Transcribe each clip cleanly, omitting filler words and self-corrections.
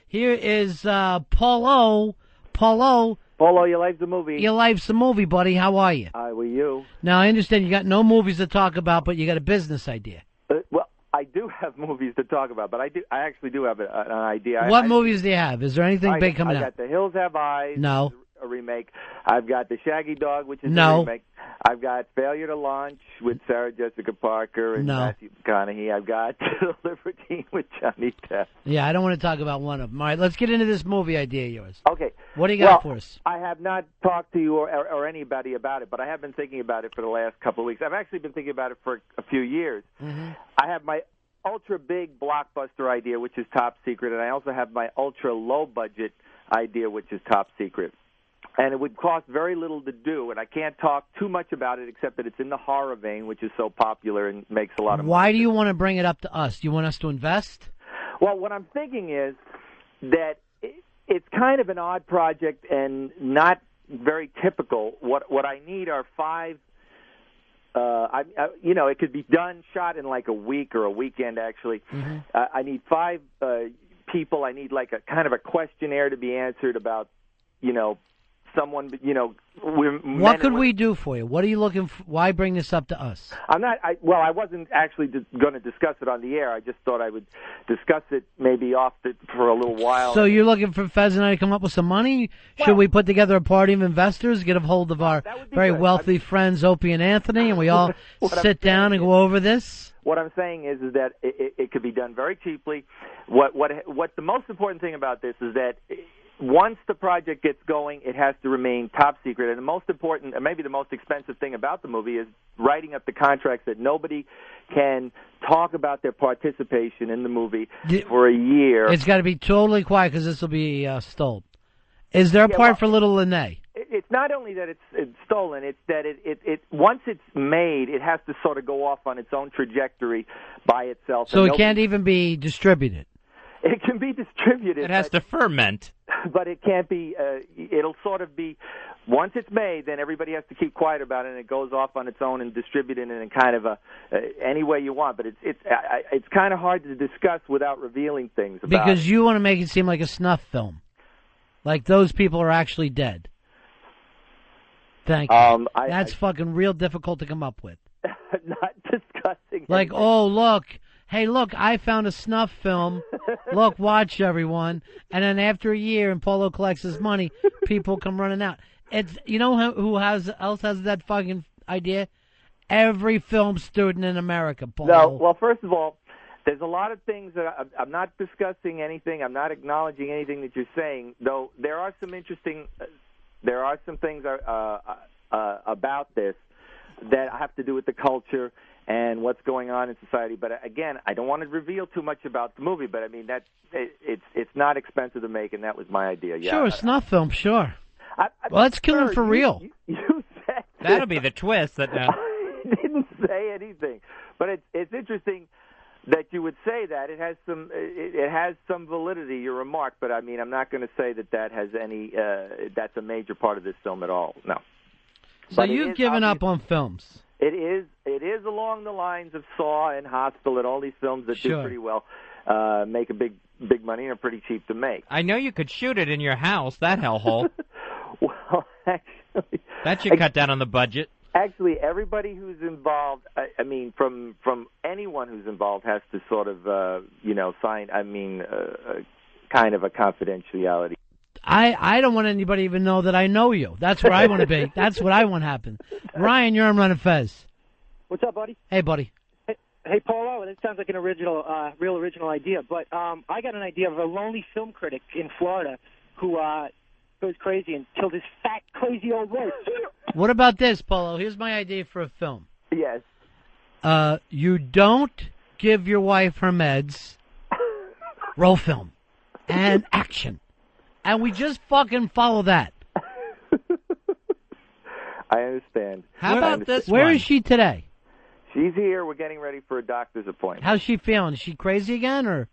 Here is Paulo. Paulo, Your Life's a Movie. Your Life's a Movie, buddy. How are you? Hi, with you. Now, I understand you got no movies to talk about, but you got a business idea. Well, I do have movies to talk about, but I actually do have an idea. What movies do you have? Is there anything big coming out? I got The Hills Have Eyes. No. A remake. I've got The Shaggy Dog, which is no. a remake. I've got Failure to Launch with Sarah Jessica Parker and Matthew McConaughey. I've got The Libertine with Johnny Depp. Yeah, I don't want to talk about one of them. All right, let's get into this movie idea of yours. Okay. What do you got for us? I have not talked to you or anybody about it, but I have been thinking about it for the last couple of weeks. I've actually been thinking about it for a few years. Mm-hmm. I have my ultra-big blockbuster idea, which is top secret, and I also have my ultra-low-budget idea, which is top secret. And it would cost very little to do, and I can't talk too much about it except that it's in the horror vein, which is so popular and makes a lot of money. Why do you want to bring it up to us? Do you want us to invest? Well, what I'm thinking is that it's kind of an odd project and not very typical. What I need are 5. It could be shot in like a week or a weekend. Actually, I need 5 people. I need like a kind of a questionnaire to be answered about, someone, What could we do for you? What are you looking for? Why bring this up to us? I wasn't actually going to discuss it on the air. I just thought I would discuss it maybe for a little while. So you're looking for Fez and I to come up with some money? Should we put together a party of investors, get a hold of our very wealthy friends, Opie and Anthony, and we all sit down and go over this? What I'm saying is that it could be done very cheaply. What the most important thing about this is that once the project gets going, it has to remain top secret. And the most important, and maybe the most expensive thing about the movie is writing up the contracts that nobody can talk about their participation in the movie for a year. It's got to be totally quiet because this will be stolen. Is there a part for Little Lene? It's not only that it's stolen, it's that it once it's made, it has to sort of go off on its own trajectory by itself. So it can't even be distributed. It can be distributed. It has to ferment. But it can't be, it'll sort of be, once it's made, then everybody has to keep quiet about it, and it goes off on its own and distributed in kind of any way you want. But it's kind of hard to discuss without revealing things about because you want to make it seem like a snuff film. Like those people are actually dead. Thank you. That's fucking real difficult to come up with. Not discussing. Like, anything. Hey, look, I found a snuff film. Look, watch, everyone. And then after a year and Polo collects his money, people come running out. It's who else has that fucking idea? Every film student in America, Polo. No, well, first of all, there's a lot of things that I'm not discussing anything. I'm not acknowledging anything that you're saying, though there are some interesting there are some things about this that have to do with the culture and what's going on in society. But again, I don't want to reveal too much about the movie. But I mean, it's not expensive to make, and that was my idea. Yeah, sure, snuff film, sure. Well, let's kill him for real. You said that'll be the twist. That I didn't say anything, but it's interesting that you would say that. It has some validity, your remark. But I mean, I'm not going to say that has any. That's a major part of this film at all. No. So you've given up on films. It is along the lines of Saw and Hostel and all these films that do pretty well, make a big money and are pretty cheap to make. I know you could shoot it in your house, that hellhole. Well, actually, that should cut down on the budget. Actually, everybody who's involved, I mean, from anyone who's involved has to sort of, sign. I mean, kind of a confidentiality. I don't want anybody to even know that I know you. That's where I want to be. That's what I want to happen. Ryan, you're on Ron Fez. What's up, buddy? Hey, buddy. Hey, Paulo, that sounds like an real original idea. But I got an idea of a lonely film critic in Florida who goes crazy and killed his fat, crazy old wife. What about this, Polo? Here's my idea for a film. Yes. You don't give your wife her meds. Roll film. And action. And we just fucking follow that. I understand. How about this one? Where is she today? She's here. We're getting ready for a doctor's appointment. How's she feeling? Is she crazy again, or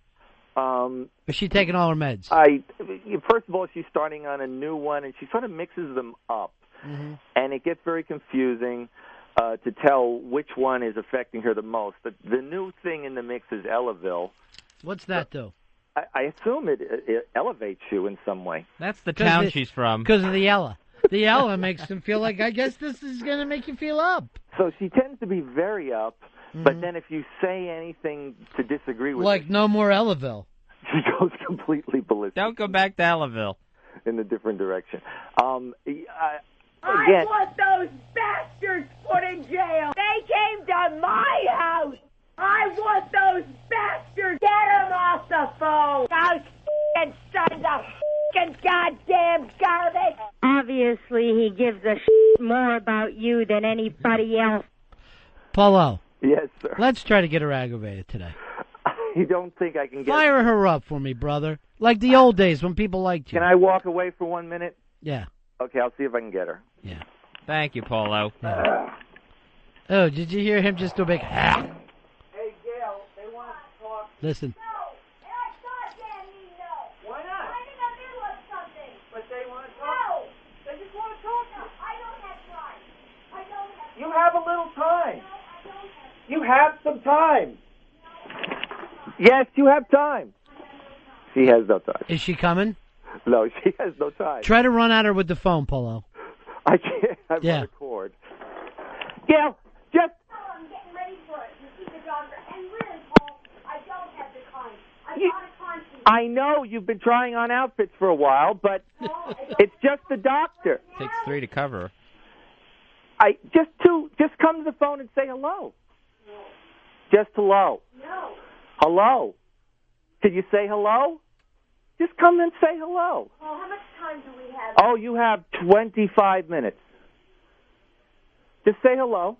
is she taking all her meds? First of all, she's starting on a new one, and she sort of mixes them up. Mm-hmm. And it gets very confusing to tell which one is affecting her the most. The new thing in the mix is Elavil. What's that, though? I assume it elevates you in some way. That's the town she's from. Because of the Ella. The Ella makes him feel like, I guess this is going to make you feel up. So she tends to be very up, but then if you say anything to disagree with like her, no more Ellaville. she goes completely ballistic. Don't go back to Ellaville. In a different direction. I want those bastards put in jail. They came to my house. I want those bastards. Get them off the phone. Those f***ing sons of f***ing goddamn garbage. Obviously, he gives a more about you than anybody else. Polo. Yes, sir. Let's try to get her aggravated today. You don't think I can get... Fire her up for me, brother. Like the old days when people liked you. Can I walk away for 1 minute? Yeah. Okay, I'll see if I can get her. Yeah. Thank you, Polo. Yeah. Oh, did you hear him just do a big... Hey, Gail, they want to talk. Listen. No, and I goddamn mean no. Why not? I'm in the middle of something. But they want to talk. No. They just want to talk. No, I don't have time. I don't have time. You have a little time. No, I don't have time. You have some time. Yes, you have time. She has no time. Is she coming? No, she has no time. Try to run at her with the phone, Polo. I can't. I'm Yeah. on a cord. Gail, just... No, I'm getting ready for it. You see the doctor. And really, Paul, I don't have the time. I'm You- not a conscience. I know you've been trying on outfits for a while, but it's just the doctor. Takes 3 to cover. Just come to the phone and say hello. Just hello. No. Hello. Did you say hello? Just come and say hello. Paul, how much time do we have? Oh, you have 25 minutes. Just say hello.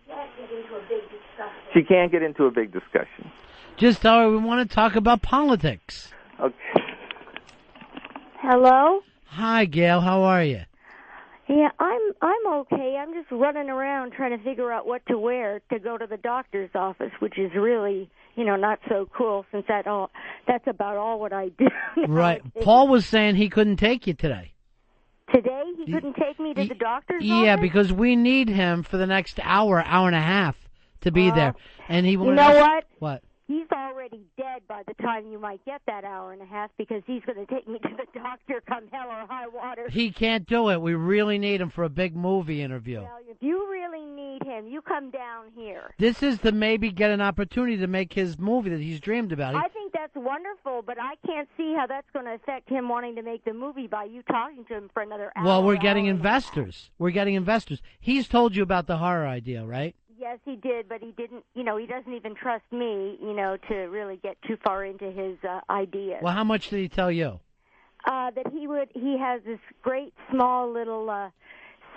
Can't get into a big discussion. She can't get into a big discussion. Just tell her we want to talk about politics. Okay. Hello? Hi, Gail. How are you? Yeah, I'm okay. I'm just running around trying to figure out what to wear to go to the doctor's office, which is really, not so cool since that's about all what I do. Right. Paul was saying he couldn't take you today. Today he couldn't take me to the doctor's Yeah, office? because we need him for the next hour and a half to be there. And he You wanted know us- what? What? He's already dead by the time you might get that hour and a half because he's going to take me to the doctor come hell or high water. He can't do it. We really need him for a big movie interview. Well, if you really need him, you come down here. This is to maybe get an opportunity to make his movie that he's dreamed about. I think that's wonderful, but I can't see how that's going to affect him wanting to make the movie by you talking to him for another hour. Well, we're getting hour and a half. investors. We're getting investors. He's told you about the horror idea, right? Yes, he did, but he didn't, he doesn't even trust me, to really get too far into his ideas. Well, how much did he tell you? That he has this great small little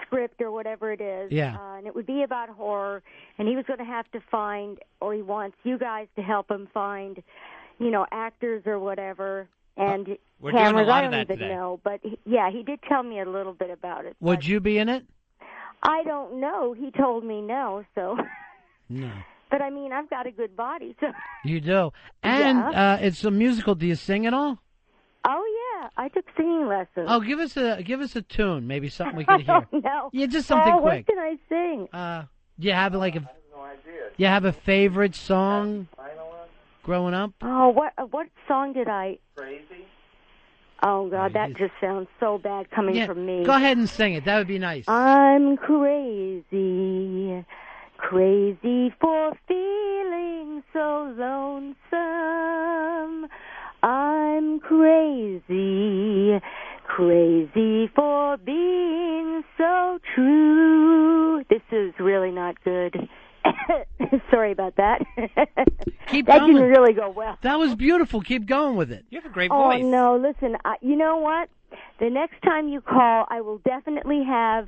script or whatever it is. Yeah. And it would be about horror, and he was going to have to find, or he wants you guys to help him find, actors or whatever. And We're doing a cameras, lot I of don't that even today. know, but he did tell me a little bit about it. Would but you be in it? I don't know. He told me no, so. No. But I mean, I've got a good body, so. You do. And Yeah. it's a musical. Do you sing at all? Oh yeah, I took singing lessons. Oh, give us a tune, maybe something we could hear. No. Yeah, just something oh, quick. What can I sing? Do you have like a? I have no idea. You have a favorite song growing up? Oh, what song did I? Crazy. Oh God, that just sounds so bad coming Yeah. from me. Go ahead and sing it. That would be nice. I'm crazy, crazy for feeling so lonesome. I'm crazy, crazy for being so true. This is really not good. Sorry about that. Keep that going. didn't really go well. That was beautiful. Keep going with it. You have a great Oh, voice. no, listen, you know what? The next time you call, I will definitely have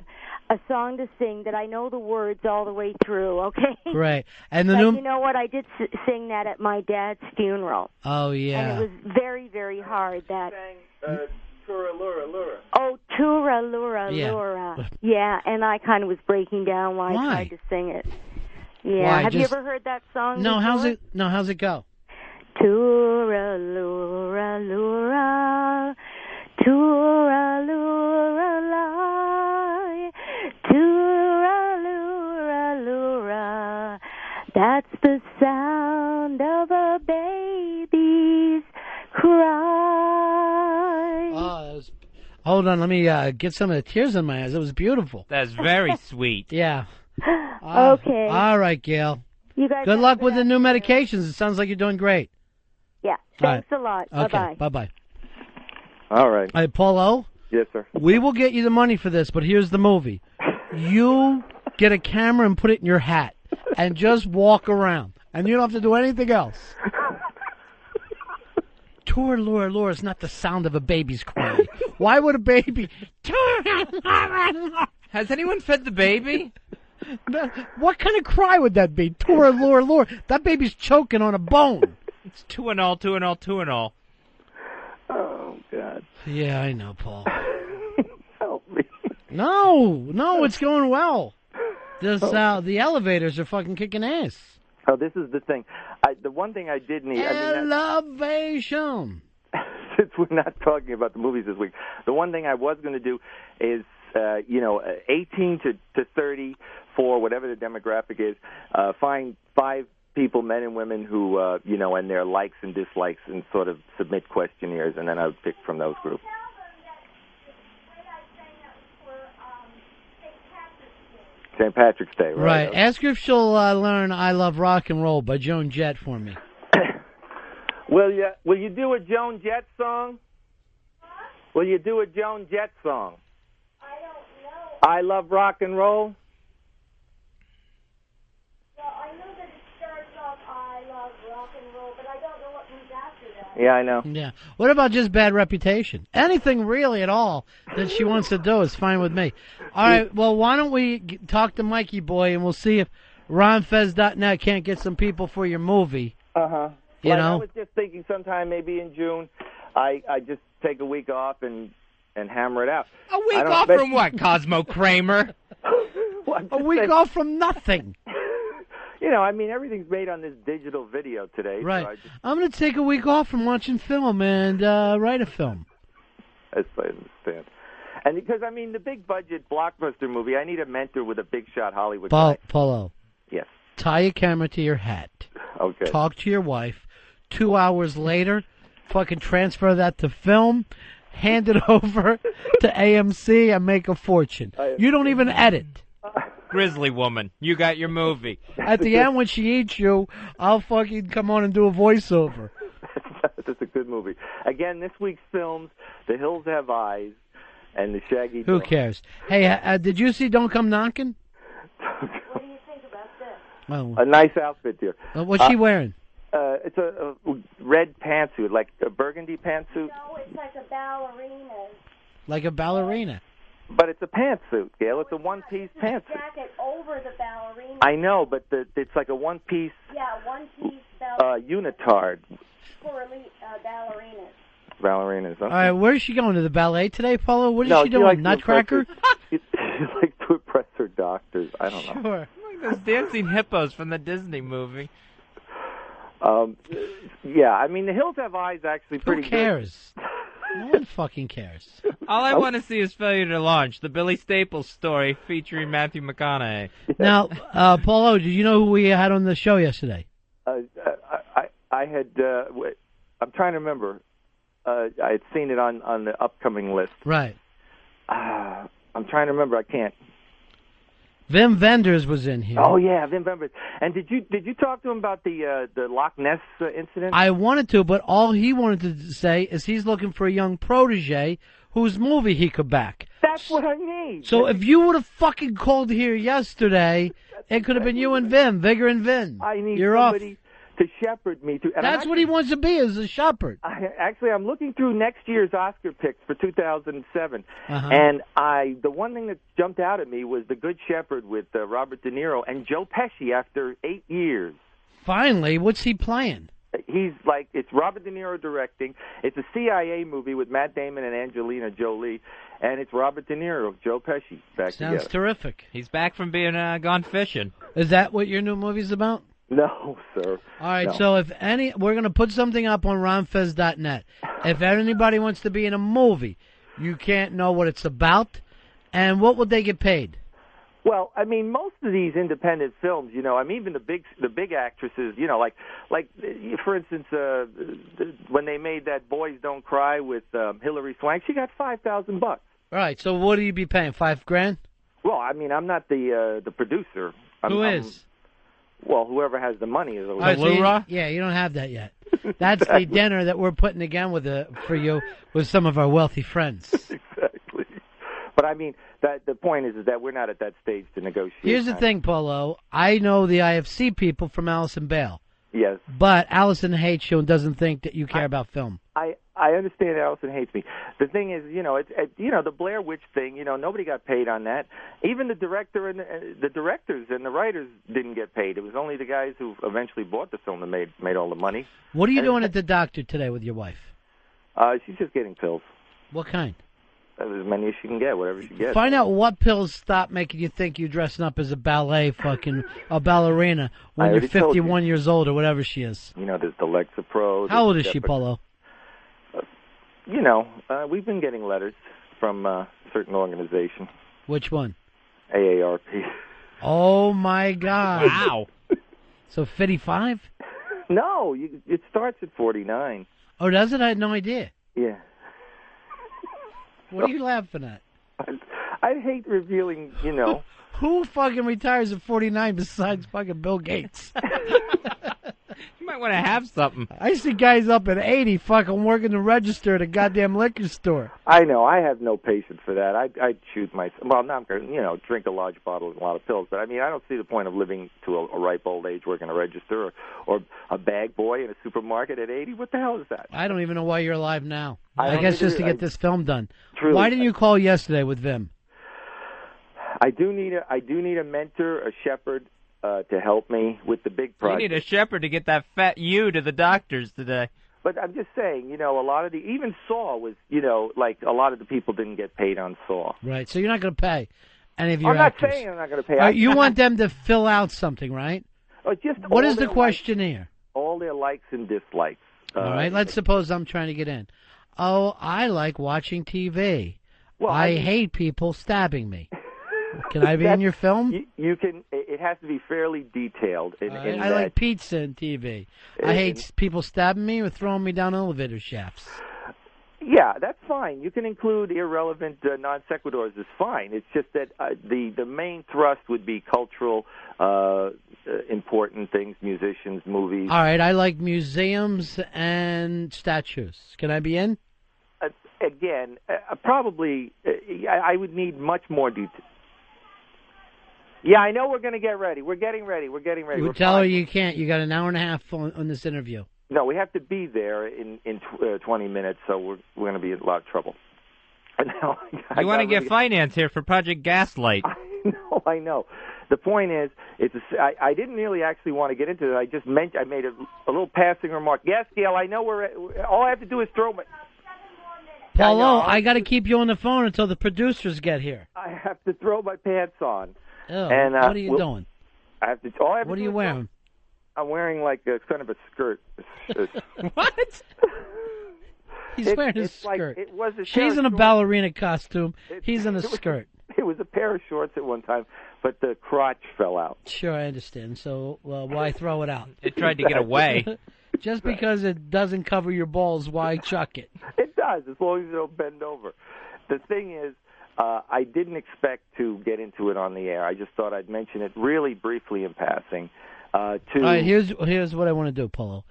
a song to sing that I know the words all the way through, okay? Great. And the But new. you know what? I did sing that at my dad's funeral. Oh And yeah. it was very, very hard. That Tura Lura Lura. Oh, Tura Lura Yeah. Lura. Yeah, and I kind of was breaking down while Why? I tried to sing it. Yeah. Why? Have you Just- ever heard that song No, before? how's it go? Tura Lura Lura, Tura Lura lie, Tura Lura Lura. That's the sound of a baby Hold on, let me get some of the tears in my eyes. It was beautiful. That's very sweet. Yeah. Okay. All right, Gail. You guys Good have luck a with the new afternoon. medications. It sounds like you're doing great. Yeah. All Thanks a lot. Okay. Bye-bye. Bye-bye. All right. All right, Paul O, Yes, sir. we will get you the money for this, but here's the movie. You get a camera and put it in your hat and just walk around, and you don't have to do anything else. Tour lure lure is not the sound of a baby's cry. Why would a baby... Has anyone fed the baby? What kind of cry would that be? Tour lure lure. That baby's choking on a bone. It's 2 and all, 2 and all, 2 and all. Oh, God. Yeah, I know, Paul. Help me. No, it's going well. This, the elevators are fucking kicking ass. Oh, this is the thing. The one thing I did need... Elevation. Since we're not talking about the movies this week, the one thing I was going to do is, 18 to 34, whatever the demographic is, find 5 people, men and women, who, and their likes and dislikes, and sort of submit questionnaires, and then I would pick from those groups. St. Patrick's Day, right? Right. Okay. Ask her if she'll learn "I Love Rock and Roll" by Joan Jett for me. Will you do a Joan Jett song? Will you do a Joan Jett song? I don't know. I love rock and roll. Well, I know that it starts off I love rock and roll, but I don't know what comes after that. Yeah, I know. Yeah. What about just Bad Reputation? Anything really at all that she wants to do is fine with me. All right. Well, why don't we talk to Mikey Boy and we'll see if RonFez.net can't get some people for your movie. Uh-huh. You Like, know? I was just thinking sometime maybe in June, I just take a week off and hammer it out. A week off from what, Cosmo Kramer? Well, I'm A just week saying, off from nothing. everything's made on this digital video today. Right. So I just, I'm going to take a week off from watching film and write a film. I understand. And because, the big budget blockbuster movie, I need a mentor with a big shot Hollywood guy. Paulo, Yes. tie a camera to your hat. Okay. Talk to your wife. 2 hours later, fucking transfer that to film, hand it over to AMC, and make a fortune. You don't even edit. Grizzly woman, you got your movie. At the end, when she eats you, I'll fucking come on and do a voiceover. That's a good movie. Again, this week's films, The Hills Have Eyes and The Shaggy Who Dog. cares? Hey, did you see Don't Come Knocking? What do you think about this? Oh, A nice outfit there. what's she wearing? It's a red pantsuit, like a burgundy pantsuit. No, it's like a ballerina. Like a ballerina. But it's a pantsuit, Gail. It's a one-piece pantsuit. Jacket over the ballerina. I know, but it's like a one-piece Yeah, one-piece ballerina unitard. for elite ballerinas. Ballerinas. Okay. All right, where's she going? To the ballet today, Paulo? What is No, she doing? likes to Nutcracker? She likes to impress her doctors. I don't know. Sure. Like those dancing hippos from the Disney movie. Yeah, The Hills Have Eyes actually Who pretty cares? No one fucking cares. All I want to see is Failure to Launch, the Billy Staples story featuring Matthew McConaughey. Now, Paulo, did you know who we had on the show yesterday? I had. I'm trying to remember. I had seen it on the upcoming list. Right. I'm trying to remember. I can't. Vim Vendors was in here. Oh yeah, Vim Vendors. And did you talk to him about the Loch Ness incident? I wanted to, but all he wanted to say is he's looking for a young protege whose movie he could back. That's what I need. So if you would have fucking called here yesterday, it could have been you and Vim, Vigor and Vim. I need You're somebody off. to shepherd me to. And That's what he wants to be, is a shepherd. I'm looking through next year's Oscar picks for 2007, Uh-huh. and the one thing that jumped out at me was The Good Shepherd with Robert De Niro and Joe Pesci after 8 years. Finally, what's he playing? He's like, it's Robert De Niro directing. It's a CIA movie with Matt Damon and Angelina Jolie, and it's Robert De Niro, Joe Pesci back Sounds together. terrific. He's back from being gone fishing. Is that what your new movie's about? No, sir. All right, No. so we're going to put something up on RonFez.net. If anybody wants to be in a movie, you can't know what it's about, and what would they get paid? Well, I mean, most of these independent films, I mean, even the big actresses, like for instance, when they made that Boys Don't Cry with Hilary Swank, she got $5,000. Right. So what do you be paying? $5,000? Well, I mean, I'm not the producer. Who is? Well, whoever has the money is. Yeah, you don't have that yet. That's the dinner that we're putting again for you with some of our wealthy friends. Exactly. But I mean, the point is that we're not at that stage to negotiate. Here's the thing, Polo. I know the IFC people from Allison Bale. Yes. But Allison hates you and doesn't think that you care about film. I understand Allison hates me. The thing is, the Blair Witch thing, nobody got paid on that. Even the director and the directors and the writers didn't get paid. It was only the guys who eventually bought the film that made all the money. What are you doing at the doctor today with your wife? She's just getting pills. What kind? As many as she can get, whatever she gets. Find out what pills stop making you think you're dressing up as a ballerina when you're 51 years old or whatever she is. There's the Lexapro. How old is she, Polo? We've been getting letters from a certain organization. Which one? AARP. Oh, my God. Wow. So 55? No, it starts at 49. Oh, does it? I had no idea. Yeah. What are you laughing at? I'd hate revealing, Who fucking retires at 49 besides fucking Bill Gates? You might want to have something. I see guys up at 80 fucking working the register at a goddamn liquor store. I know. I have no patience for that. I'd shoot myself. Well, now I'm going to, drink a large bottle and a lot of pills. But, I mean, I don't see the point of living to a ripe old age working a register or a bag boy in a supermarket at 80. What the hell is that? I don't even know why you're alive now. I guess just to get this film done. Truly, why didn't you call yesterday with Vim? I do need a mentor, a shepherd, to help me with the big project. You need a shepherd to get that fat you to the doctors today. But I'm just saying, a lot of even Saw was, like a lot of the people didn't get paid on Saw. Right, so you're not going to pay any of your I'm not actors. saying I'm not going to pay. You want them to fill out something, right? What is the questionnaire? All their likes and dislikes. All right, let's suppose I'm trying to get in. Oh, I like watching TV. Well, I hate people stabbing me. Can I be in your film? You can. It has to be fairly detailed. I like pizza and TV. I hate people stabbing me or throwing me down elevator shafts. Yeah, that's fine. You can include irrelevant non sequiturs. It's fine. It's just that the main thrust would be cultural, important things, musicians, movies. All right, I like museums and statues. Can I be in? Again, probably. I would need much more detail. Yeah, I know we're going to get ready. We're getting ready. You tell her you can't. You got an hour and a half on this interview. No, we have to be there in 20 minutes, so we're going to be in a lot of trouble. You want to get finance here for Project Gaslight. I know. The point is, I didn't really actually want to get into it. I made a little passing remark. Yes, Gail, I know all I have to do is throw my... Paulo, I got to keep you on the phone until the producers get here. I have to throw my pants on. Oh, and, what are you doing? What are you wearing? I'm wearing like a kind of a skirt. What? He's wearing a skirt. Like, she's in a ballerina costume. He's in a skirt. It was a pair of shorts at one time, but the crotch fell out. Sure, I understand. So why throw it out? It tried to get away. Just because it doesn't cover your balls, why chuck it? It does, as long as you don't bend over. The thing is, I didn't expect to get into it on the air. I just thought I'd mention it really briefly in passing. All right, here's what I want to do, Polo.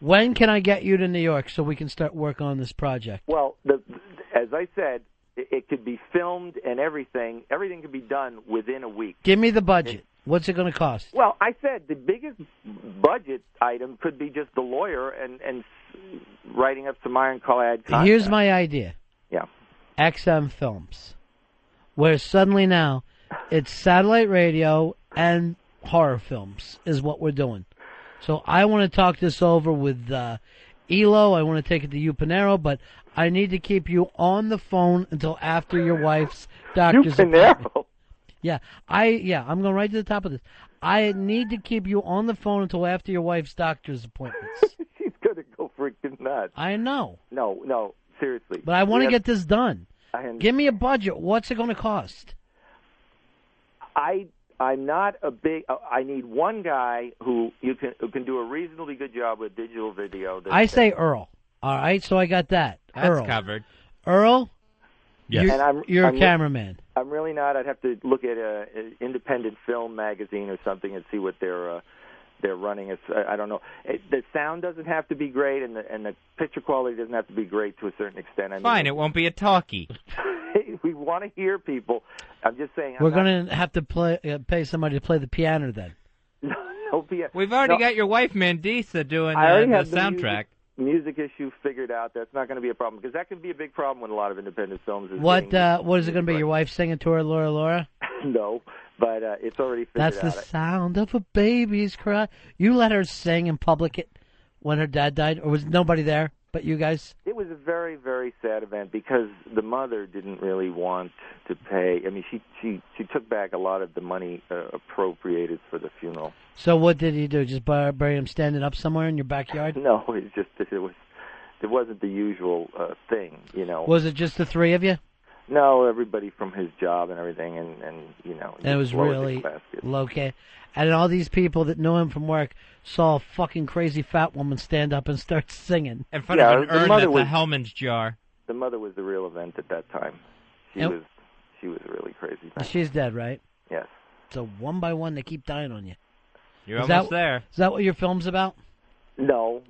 When can I get you to New York so we can start work on this project? Well, as I said, it could be filmed and everything. Everything could be done within a week. Give me the budget. What's it going to cost? Well, I said the biggest budget item could be just the lawyer and writing up some ironclad contracts. Here's my idea. Yeah. XM Films, where suddenly now it's satellite radio and horror films is what we're doing. So I want to talk this over with Elo. I want to take it to you, Panero, but I need to keep you on the phone until after your wife's doctor's appointment. Yeah, I'm going right to the top of this. I need to keep you on the phone until after your wife's doctor's appointments. She's going to go freaking nuts. I know. No, seriously. But I want to get this done. Give me a budget. What's it going to cost? I'm not a big. I need one guy who can do a reasonably good job with digital video. I say Earl. All right, so I got that. That's Earl. covered. Earl? Yes. You're a cameraman. I'm really not. I'd have to look at an independent film magazine or something and see what they're running. I don't know. The sound doesn't have to be great, and the picture quality doesn't have to be great to a certain extent. Fine, it won't be a talkie. We want to hear people. I'm just saying. We're going to have to pay somebody to play the piano then. No piano. We've already got your wife Mandisa doing the soundtrack. Music issue figured out. That's not going to be a problem because that can be a big problem with a lot of independent films. What is it going to be? Your wife singing to her, Laura Laura? No, but it's already figured out. That's the sound of a baby's cry. You let her sing in public when her dad died, or was nobody there but you guys? It was a very, very sad event because the mother didn't really want to pay. I mean, she took back a lot of the money appropriated for the funeral. So what did he do? Just bury him standing up somewhere in your backyard? No, it wasn't the usual thing, you know. Was it just the three of you? No, everybody from his job and everything, and you know. And it was really low-key. And all these people that knew him from work saw a fucking crazy fat woman stand up and start singing. In front of an urn that's a Hellman's jar. The mother was the real event at that time. She was really crazy. She's dead, right? Yes. So one by one, they keep dying on you. You're almost there. Is that what your film's about? No.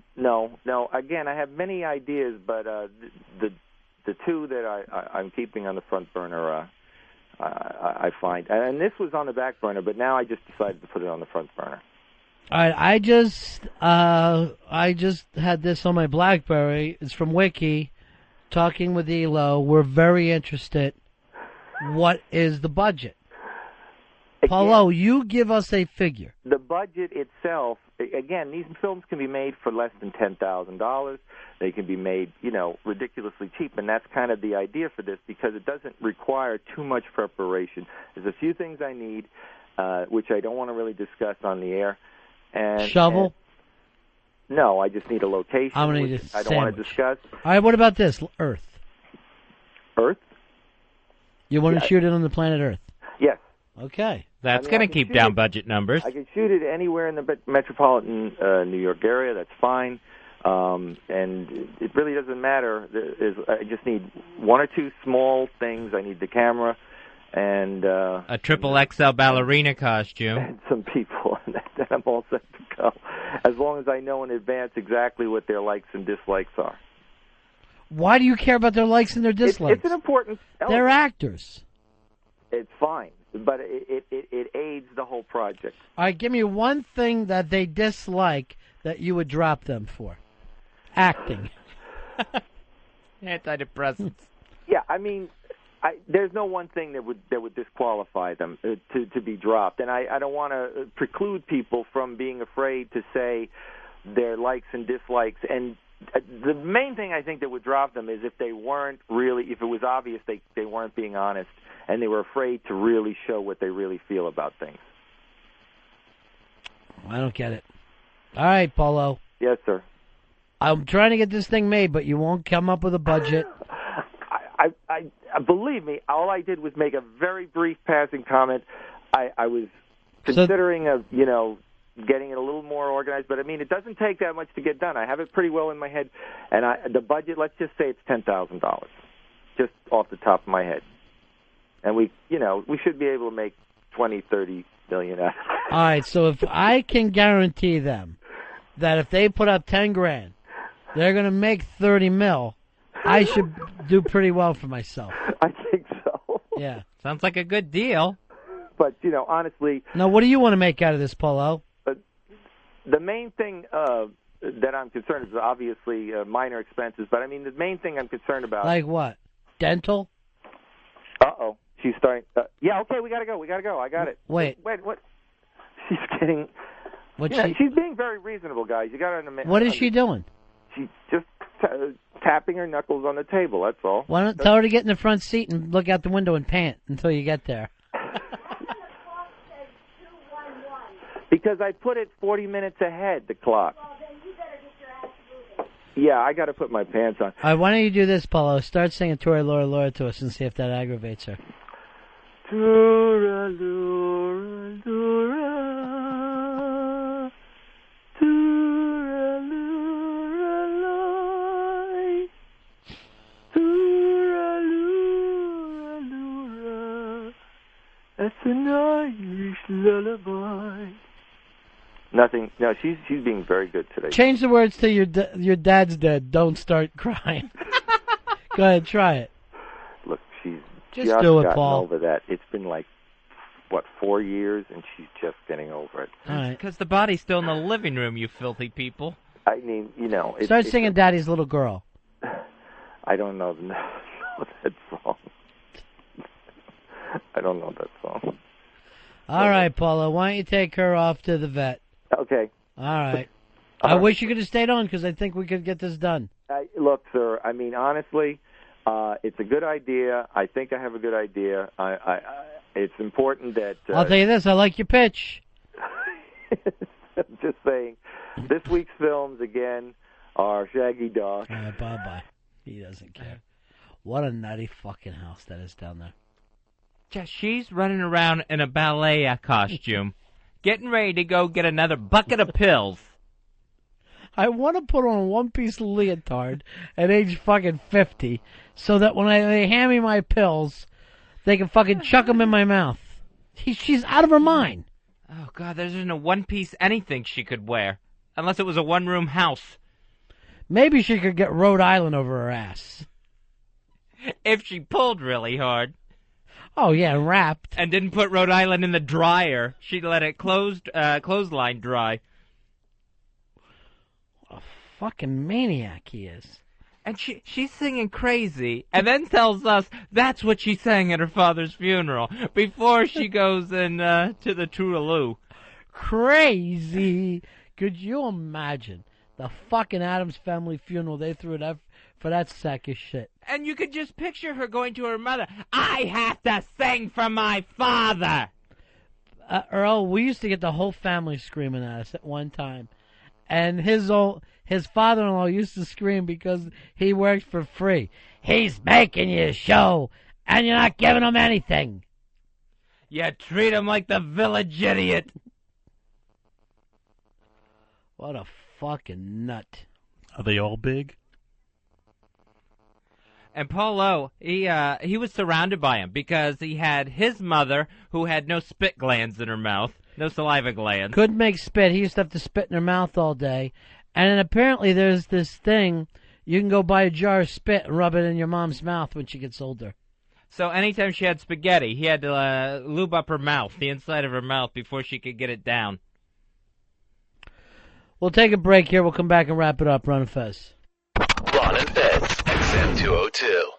Again, I have many ideas, but the two that I'm keeping on the front burner, I find, and this was on the back burner, but now I just decided to put it on the front burner. All right, I just had this on my BlackBerry. It's from Wiki, talking with Elo. We're very interested. What is the budget? Paulo, you give us a figure. The budget itself, again, these films can be made for less than $10,000. They can be made, ridiculously cheap, and that's kind of the idea for this because it doesn't require too much preparation. There's a few things I need, which I don't want to really discuss on the air. Shovel? No, I just need a location, which I don't want to discuss. All right, what about this? Earth. Earth? You want to shoot it on the planet Earth? Yes. Okay. That's going to keep down budget numbers. I can shoot it anywhere in the metropolitan New York area. That's fine. And it really doesn't matter. I just need one or two small things. I need the camera and a triple XL ballerina costume. And some people, and I'm all set to go. As long as I know in advance exactly what their likes and dislikes are. Why do you care about their likes and their dislikes? It's an important element. They're actors. It's fine, but it aids the whole project. All right, give me one thing that they dislike that you would drop them for. Acting. Antidepressants. Yeah, I mean, there's no one thing that would disqualify them to be dropped, and I don't want to preclude people from being afraid to say their likes and dislikes. And the main thing I think that would drop them is if they weren't really, if it was obvious they weren't being honest, and they were afraid to really show what they really feel about things. I don't get it. All right, Paulo. Yes, sir. I'm trying to get this thing made, but you won't come up with a budget. I believe me, all I did was make a very brief passing comment. I was considering getting it a little more organized, but I mean, it doesn't take that much to get done. I have it pretty well in my head, and the budget, let's just say it's $10,000, just off the top of my head. And we should be able to make 20, 30 million out of it. All right, so if I can guarantee them that if they put up 10 grand, they're going to make 30 mil, I should do pretty well for myself. I think so. Yeah. Sounds like a good deal. But, honestly... Now, what do you want to make out of this, Paulo? The main thing that I'm concerned is obviously minor expenses, but I mean, the main thing I'm concerned about... Like what? Dental? Uh-oh. She's starting... yeah, okay, we got to go. I got it. Wait, what? She's getting... she's being very reasonable, guys. You got to understand. What is she doing? She's just tapping her knuckles on the table, that's all. Why don't tell her to get in the front seat and look out the window and pant until you get there? Because I put it 40 minutes ahead, the clock. Well, then you better get your ass moving. Yeah, I got to put my pants on. All right, why don't you do this, Paulo? Start singing Tora Laura Laura to us and see if that aggravates her. Tora Laura. an Irish lullaby. Nothing. No, she's being very good today. Change the words to your dad's dead. Don't start crying. Go ahead, try it. Look, she's Just just do it, gotten Paul. over that. It's been like, 4 years, and she's just getting over it. All right. Because the body's still in the living room, you filthy people. I mean, Start singing Daddy's Little Girl. I don't know that song. I don't know that song. All right, Paula, why don't you take her off to the vet? Okay. All right. I wish you could have stayed on because I think we could get this done. Look, sir, I mean, honestly, it's a good idea. I think I have a good idea. It's important that... I'll tell you this, I like your pitch. I'm just saying, this week's films, again, are Shaggy Dog. All right, bye-bye. He doesn't care. What a nutty fucking house that is down there. Just she's running around in a ballet costume, getting ready to go get another bucket of pills. I want to put on a one-piece leotard at age fucking 50 so that when they hand me my pills, they can fucking chuck them in my mouth. She's out of her mind. Oh, God, there isn't a one-piece anything she could wear, unless it was a one-room house. Maybe she could get Rhode Island over her ass. If she pulled really hard. Oh, yeah, wrapped. And didn't put Rhode Island in the dryer. She'd let it clothesline dry. What a fucking maniac he is. And she's singing crazy, and then tells us that's what she sang at her father's funeral, before she goes in to the Toodaloo. Crazy. Could you imagine the fucking Addams Family funeral they threw for that sack of shit? And you could just picture her going to her mother, I have to sing for my father! Earl, we used to get the whole family screaming at us at one time. And his father-in-law used to scream because he works for free. He's making you a show, and you're not giving him anything. You treat him like the village idiot. What a fucking nut. Are they all big? And Paul O, he was surrounded by him because he had his mother who had no spit glands in her mouth, no saliva glands. Couldn't make spit. He used to have to spit in her mouth all day. And then apparently there's this thing, you can go buy a jar of spit and rub it in your mom's mouth when she gets older. So anytime she had spaghetti, he had to lube up her mouth, the inside of her mouth, before she could get it down. We'll take a break here. We'll come back and wrap it up. Ron Fez. Ron and Fez, XM202.